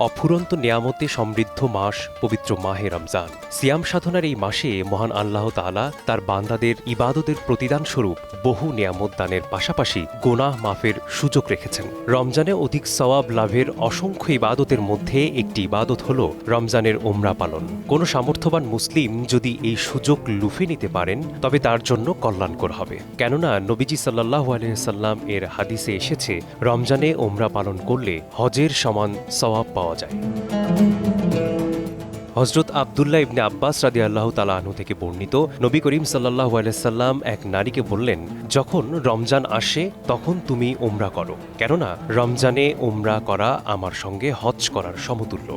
অফুরন্ত নেয়ামতে সমৃদ্ধ মাস পবিত্র মাহে রমজান। সিয়াম সাধনার এই মাসে মহান আল্লাহ তাআলা তার বান্দাদের ইবাদতের প্রতিদান স্বরূপ বহু নেয়ামত দানের পাশাপাশি গুনাহ মাফের সুযোগ রেখেছেন। রমজানে অধিক সওয়াব লাভের অসংখ্য ইবাদতের মধ্যে একটি ইবাদত হল রমজানের ওমরা পালন। কোনো সামর্থ্যবান মুসলিম যদি এই সুযোগ লুফে নিতে পারেন তবে তার জন্য কল্যাণকর হবে। কেননা নবীজি সাল্লাল্লাহু আলাইহি সাল্লাম এর হাদিসে এসেছে, রমজানে ওমরা পালন করলে হজের সমান সওয়াব পাওয়া যায়। হযরত আব্দুল্লাহ ইবনে আব্বাস রাদিয়াল্লাহু তাআলা আনহু থেকে বর্ণিত, নবী করিম সাল্লাল্লাহু আলাইহি সাল্লাম এক নারীকে বললেন, যখন রমজান আসে তখন তুমি ওমরা করো, কেননা রমজানে ওমরা করা আমার সঙ্গে হজ করার সমতুল্য।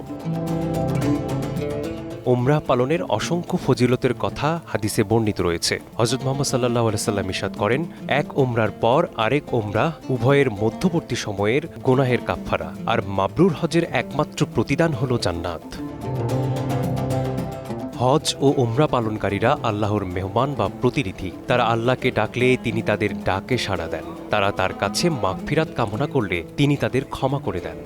ওমরা পালনের অসংখ্য ফজিলতের কথা হাদিসে বর্ণিত রয়েছে। হযরত মুহাম্মদ সাল্লাল্লাহু আলাইহি সাল্লাম ইরশাদ করেন, এক ওমরার পর আরেক ওমরা উভয়ের মধ্যবর্তী সময়ের গুনাহের কাফফারা, আর মাবরুর হজের একমাত্র প্রতিদান হল জান্নাত। হজ ও ওমরা পালনকারীরা আল্লাহর মেহমান বা প্রতিনিধি। তারা আল্লাহকে ডাকলে তিনি তাদের ডাকে সাড়া দেন। তারা তার কাছে মাগফিরাত কামনা করলে তিনি তাদের ক্ষমা করে দেন।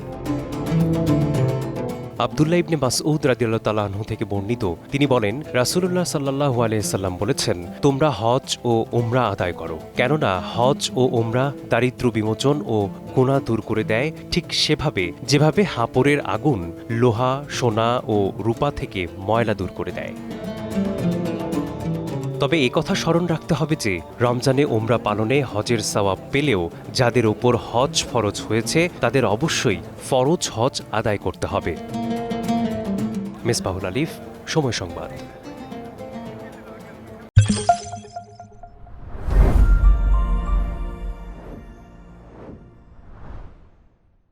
আব্দুল্লাহ ইবনে মাসউদ রাদিয়াল্লাহু তাআলা আনহু থেকে বর্ণিত, তিনি বলেন, রাসূলুল্লাহ সাল্লাল্লাহু আলাইহি সাল্লাম বলেছেন, তোমরা হজ ও ওমরা আদায় করো, কেননা হজ ও ওমরা দারিদ্র্য বিমোচন ও গুনাহ দূর করে দেয়, ঠিক সেভাবে যেভাবে হাপরের আগুন লোহা, সোনা ও রূপা থেকে ময়লা দূর করে দেয়। তবে একথা স্মরণ রাখতে হবে যে রমজানে ওমরা পালনে হজের সওয়াব পেলেও যাদের ওপর হজ ফরজ হয়েছে তাদের অবশ্যই ফরজ হজ আদায় করতে হবে। মেসবাহুল আলিফ, সময় সংবাদ।